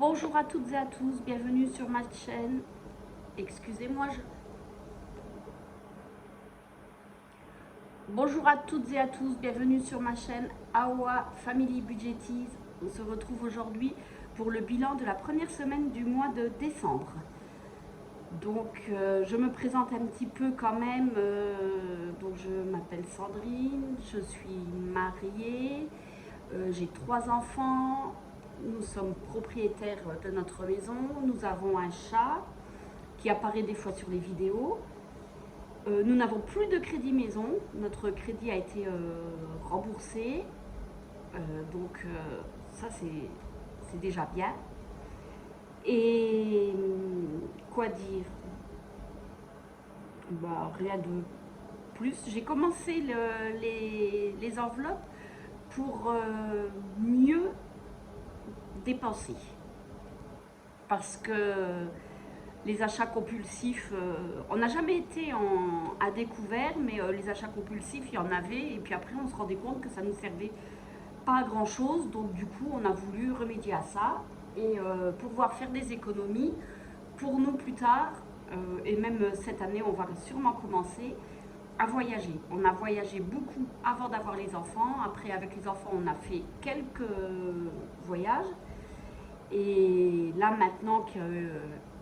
Bonjour à toutes et à tous, bienvenue sur ma chaîne. Excusez-moi, Bonjour à toutes et à tous, bienvenue sur ma chaîne Awa Family Budgetiz. On se retrouve aujourd'hui pour le bilan de la première semaine du mois de décembre. Donc je me présente un petit peu quand même. Donc je m'appelle Sandrine, je suis mariée, j'ai 3 enfants. Nous sommes propriétaires de notre maison. Nous avons un chat qui apparaît des fois sur les vidéos. Nous n'avons plus de crédit maison. Notre crédit a été remboursé. Donc ça c'est déjà bien. Et quoi dire? Bah, rien de plus. J'ai commencé les enveloppes pour mieux dépenser. Parce que les achats compulsifs, on n'a jamais été à découvert, mais les achats compulsifs, il y en avait. Et puis après, on se rendait compte que ça ne nous servait pas à grand chose. Donc du coup, on a voulu remédier à ça et pouvoir faire des économies pour nous plus tard. Et même cette année, on va sûrement commencer à voyager. On a voyagé beaucoup avant d'avoir les enfants. Après, avec les enfants, on a fait quelques voyages. Et là, maintenant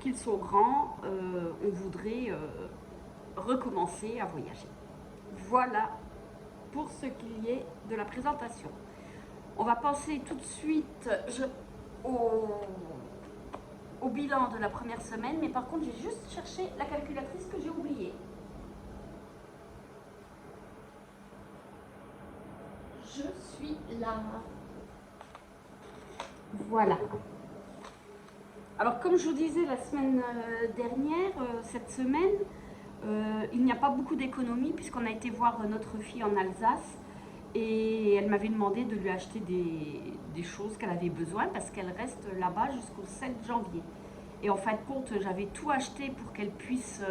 qu'ils sont grands, on voudrait recommencer à voyager. Voilà pour ce qui est de la présentation. On va passer tout de suite au bilan de la première semaine, mais par contre, j'ai juste cherché la calculatrice que j'ai oubliée. Je suis là. Voilà. Alors, comme je vous disais la semaine dernière, cette semaine, il n'y a pas beaucoup d'économies puisqu'on a été voir notre fille en Alsace et elle m'avait demandé de lui acheter des choses qu'elle avait besoin parce qu'elle reste là-bas jusqu'au 7 janvier. Et en fin de compte, j'avais tout acheté pour qu'elle puisse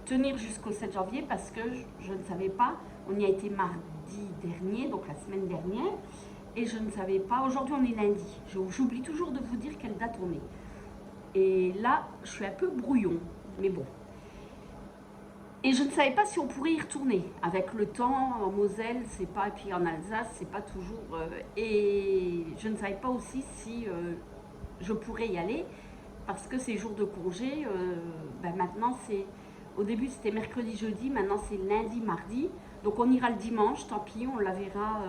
tenir jusqu'au 7 janvier parce que je ne savais pas. On y a été mardi dernier, donc la semaine dernière. Et je ne savais pas, aujourd'hui on est lundi, j'oublie toujours de vous dire quelle date on est. Et là, je suis un peu brouillon, mais bon. Et je ne savais pas si on pourrait y retourner. Avec le temps, en Moselle, c'est pas, et puis en Alsace, c'est pas toujours. Et je ne savais pas aussi si je pourrais y aller, parce que ces jours de congé, maintenant c'est. Au début c'était mercredi, jeudi, maintenant c'est lundi, mardi. Donc on ira le dimanche, tant pis, on la verra.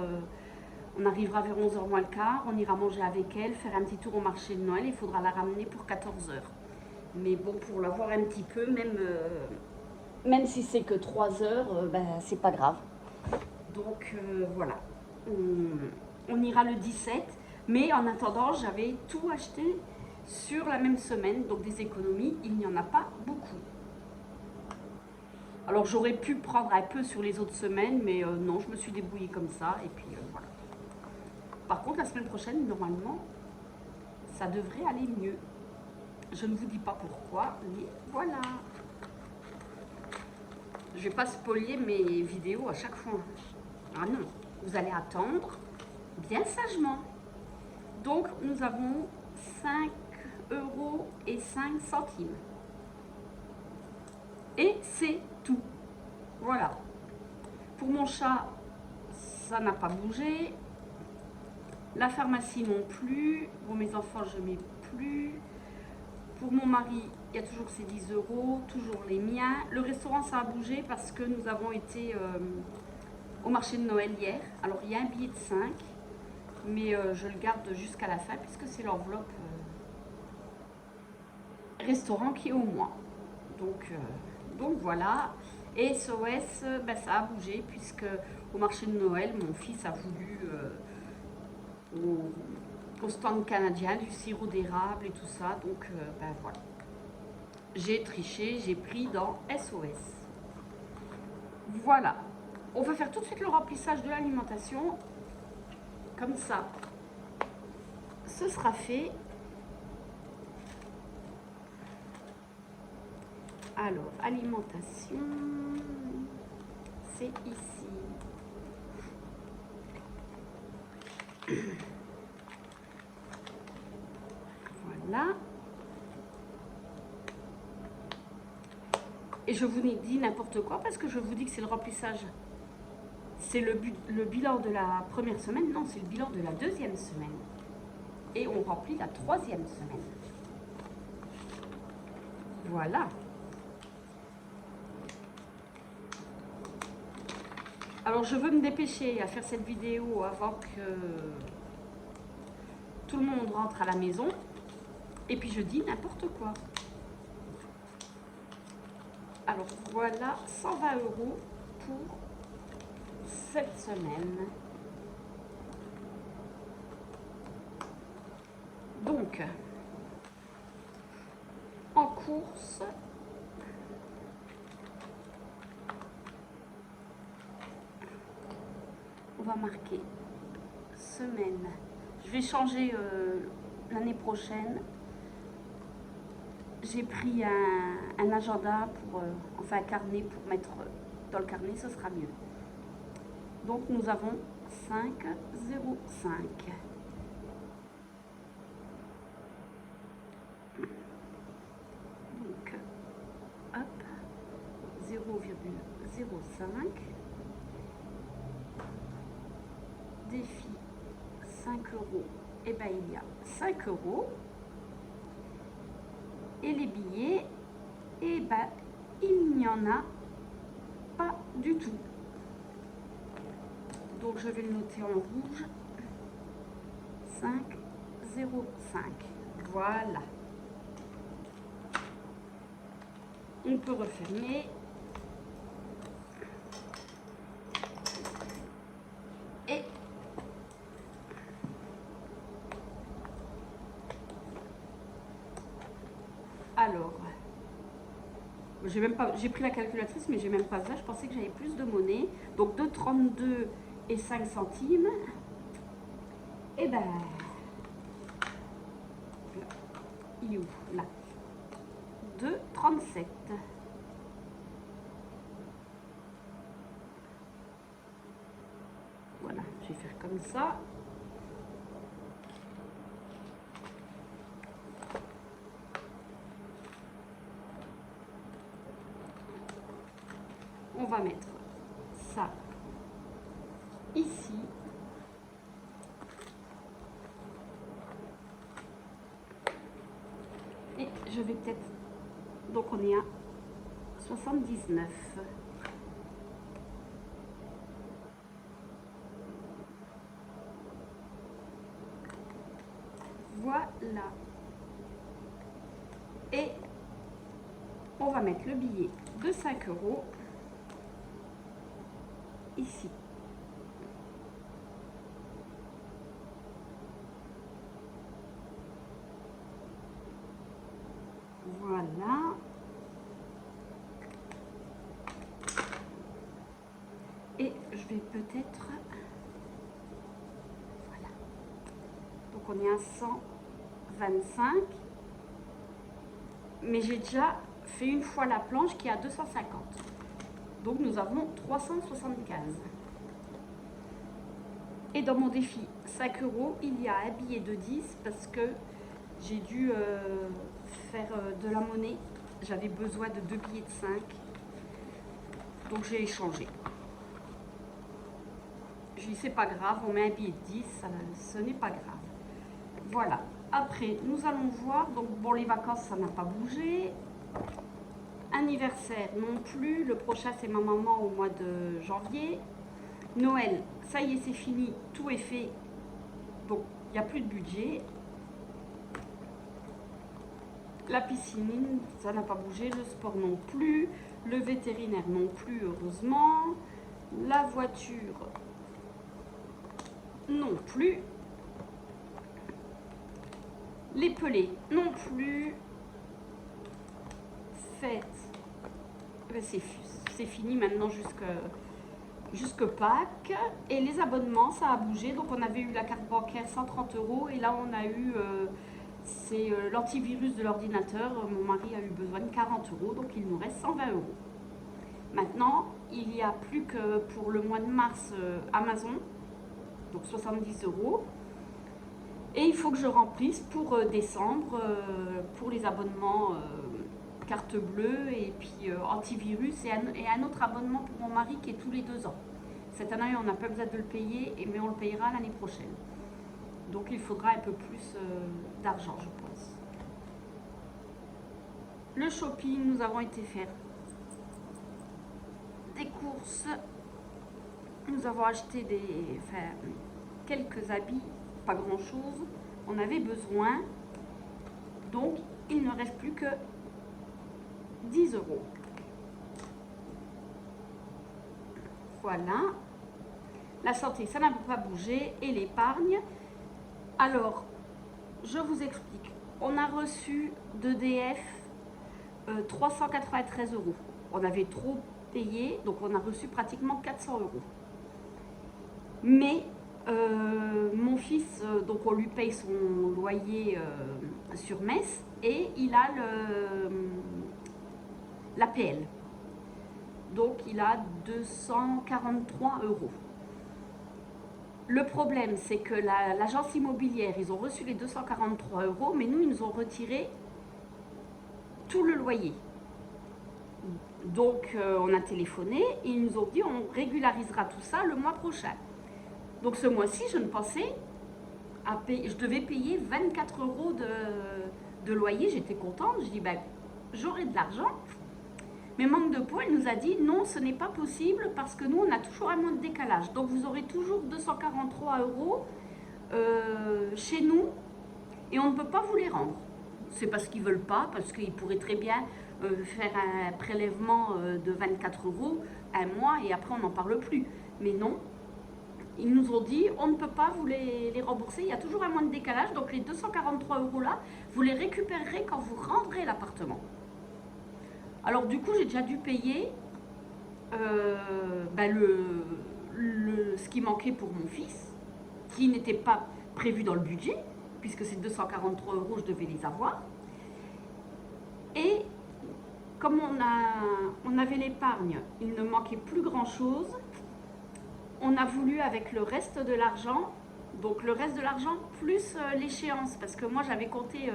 On arrivera vers 11h moins le quart, on ira manger avec elle, faire un petit tour au marché de Noël, il faudra la ramener pour 14h. Mais bon, pour la voir un petit peu, même si c'est que 3 heures, c'est pas grave. Donc voilà, on ira le 17, mais en attendant, j'avais tout acheté sur la même semaine, donc des économies, il n'y en a pas beaucoup. Alors j'aurais pu prendre un peu sur les autres semaines, mais non, je me suis débrouillée comme ça, et puis voilà. Par contre, la semaine prochaine, normalement, ça devrait aller mieux. Je ne vous dis pas pourquoi, mais voilà. Je ne vais pas spoiler mes vidéos à chaque fois. Ah non, vous allez attendre bien sagement. Donc, nous avons 5,05 €. Et c'est tout. Voilà. Pour mon chat, ça n'a pas bougé. La pharmacie non plus. Pour mes enfants, je ne mets plus. Pour mon mari, il y a toujours ces 10 €, toujours les miens. Le restaurant, ça a bougé parce que nous avons été au marché de Noël hier. Alors, il y a un billet de 5, mais je le garde jusqu'à la fin puisque c'est l'enveloppe restaurant qui est au mois. Donc voilà. Et SOS, ça a bougé puisque au marché de Noël, mon fils a voulu au stand canadien du sirop d'érable et tout ça. Donc voilà. J'ai triché, j'ai pris dans SOS. Voilà. On va faire tout de suite le remplissage de l'alimentation. Comme ça, ce sera fait. Alors, alimentation, c'est ici. Voilà. Et je vous dis n'importe quoi parce que je vous dis que c'est le remplissage. C'est le bilan de la première semaine. Non, c'est le bilan de la deuxième semaine. Et on remplit la troisième semaine. Voilà. Alors, je veux me dépêcher à faire cette vidéo avant que tout le monde rentre à la maison. Et puis, je dis n'importe quoi. Alors, voilà 120 € pour cette semaine. Donc, en course, on va marquer semaine. Je vais changer l'année prochaine. J'ai pris un agenda, enfin un carnet pour mettre dans le carnet, ce sera mieux. Donc nous avons 5,05. Donc, hop, 0,05. Défi 5 €, et bien il y a 5 €. Et les billets, et ben il n'y en a pas du tout. Donc je vais le noter en rouge. 5,05. Voilà. On peut refermer. Et alors, j'ai pris la calculatrice, mais j'ai même pas ça. Je pensais que j'avais plus de monnaie. Donc 2,32 et 5 centimes. Et ben, il est où là? 2,37. Voilà, je vais faire comme ça. On va mettre ça ici. Et je vais peut-être... Donc on est à 79. Voilà. Et on va mettre le billet de 5 € ici. Voilà. Et je vais peut-être... Voilà. Donc on est à 125. Mais j'ai déjà fait une fois la planche qui est à 250. Donc nous avons 375. Et dans mon défi 5 €, il y a un billet de 10 parce que j'ai dû faire de la monnaie. J'avais besoin de 2 billets de 5. Donc j'ai échangé. Je dis c'est pas grave, on met un billet de 10, ce n'est pas grave. Voilà. Après, nous allons voir. Donc bon, les vacances, ça n'a pas bougé. Anniversaire non plus. Le prochain, c'est ma maman au mois de janvier. Noël, ça y est, c'est fini. Tout est fait. Donc, il n'y a plus de budget. La piscine, ça n'a pas bougé. Le sport non plus. Le vétérinaire non plus, heureusement. La voiture non plus. Les pelés non plus. Fête, c'est fini maintenant jusque Pâques. Et les abonnements, ça a bougé. Donc on avait eu la carte bancaire 130 € et là on a eu l'antivirus de l'ordinateur. Mon mari a eu besoin de 40 €, donc il nous reste 120 €. Maintenant, il n'y a plus que pour le mois de mars Amazon, donc 70 €. Et il faut que je remplisse pour décembre, pour les abonnements carte bleue et puis antivirus et un autre abonnement pour mon mari qui est tous les 2 ans. Cette année, on n'a pas besoin de le payer, mais on le payera l'année prochaine. Donc il faudra un peu plus d'argent, je pense. Le shopping, nous avons été faire des courses. Nous avons acheté quelques habits, pas grand chose. On avait besoin. Donc il ne reste plus que 10 €. Voilà. La santé, ça n'a pas bougé. Et l'épargne. Alors, je vous explique. On a reçu d'EDF 393 €. On avait trop payé, donc on a reçu pratiquement 400 €. Mais mon fils, donc on lui paye son loyer sur Metz et il a l'APL. Donc il a 243 €. Le problème, c'est que l'agence immobilière, ils ont reçu les 243 €, mais nous, ils nous ont retiré tout le loyer. Donc, on a téléphoné et ils nous ont dit on régularisera tout ça le mois prochain. Donc, ce mois-ci, je ne pensais à payer, je devais payer 24 € de loyer. J'étais contente. Je dis ben, j'aurai de l'argent. Mais manque de peau, elle nous a dit non, ce n'est pas possible parce que nous, on a toujours un mois de décalage. Donc, vous aurez toujours 243 € chez nous et on ne peut pas vous les rendre. C'est parce qu'ils ne veulent pas, parce qu'ils pourraient très bien faire un prélèvement de 24 € un mois et après, on n'en parle plus. Mais non, ils nous ont dit on ne peut pas vous les rembourser. Il y a toujours un mois de décalage. Donc, les 243 € là, vous les récupérerez quand vous rendrez l'appartement. Alors du coup, j'ai déjà dû payer ce qui manquait pour mon fils, qui n'était pas prévu dans le budget, puisque ces 243 €, je devais les avoir. Et comme on avait l'épargne, il ne manquait plus grand-chose, on a voulu avec le reste de l'argent, donc le reste de l'argent plus l'échéance, parce que moi j'avais compté...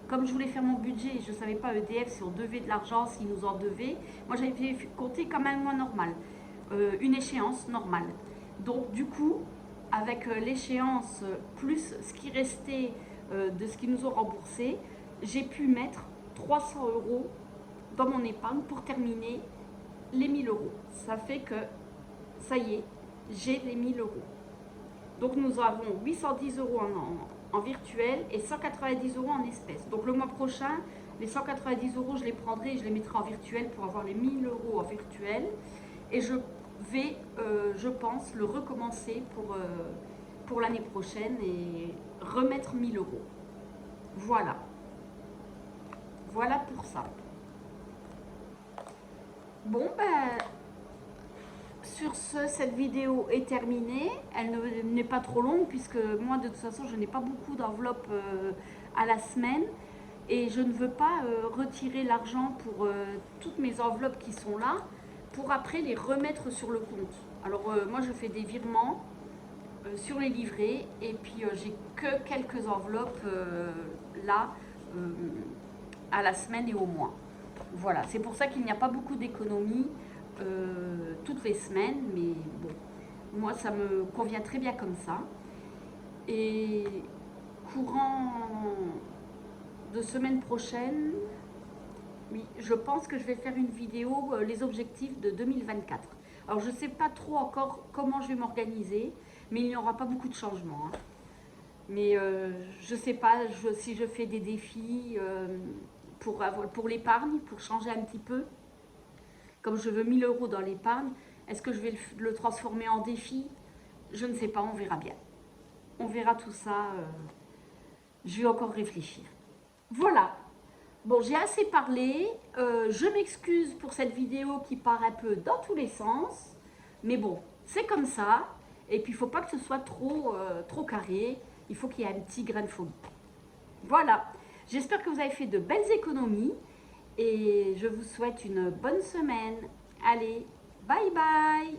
comme je voulais faire mon budget, je ne savais pas EDF si on devait de l'argent, s'ils nous en devaient. Moi, j'avais compté comme un mois normal, une échéance normale. Donc, du coup, avec l'échéance plus ce qui restait de ce qu'ils nous ont remboursé, j'ai pu mettre 300 € dans mon épargne pour terminer les 1000 €. Ça fait que, ça y est, j'ai les 1000 €. Donc, nous avons 810 € en virtuel et 190 € en espèces. Donc le mois prochain, les 190 €, je les prendrai et je les mettrai en virtuel pour avoir les 1000 € en virtuel. Et je vais, je pense, le recommencer pour l'année prochaine et remettre 1000 €. Voilà. Voilà pour ça. Bon, ben... Sur ce, cette vidéo est terminée. Elle n'est pas trop longue puisque moi, de toute façon, je n'ai pas beaucoup d'enveloppes à la semaine. Et je ne veux pas retirer l'argent pour toutes mes enveloppes qui sont là pour après les remettre sur le compte. Alors, moi, je fais des virements sur les livrets et puis j'ai que quelques enveloppes là à la semaine et au mois. Voilà, c'est pour ça qu'il n'y a pas beaucoup d'économies toutes les semaines, mais bon, moi ça me convient très bien comme ça. Et courant de semaine prochaine, oui, je pense que je vais faire une vidéo, les objectifs de 2024. Alors je ne sais pas trop encore comment je vais m'organiser, mais il n'y aura pas beaucoup de changements. Hein. Mais je ne sais pas si je fais des défis pour l'épargne, pour changer un petit peu. Comme je veux 1000 € dans l'épargne, est-ce que je vais le transformer en défi? Je ne sais pas, on verra bien. On verra tout ça, je vais encore réfléchir. Voilà, bon, j'ai assez parlé, je m'excuse pour cette vidéo qui part un peu dans tous les sens, mais bon, c'est comme ça, et puis il ne faut pas que ce soit trop carré, il faut qu'il y ait un petit grain de folie. Voilà, j'espère que vous avez fait de belles économies, et je vous souhaite une bonne semaine. Allez, bye bye!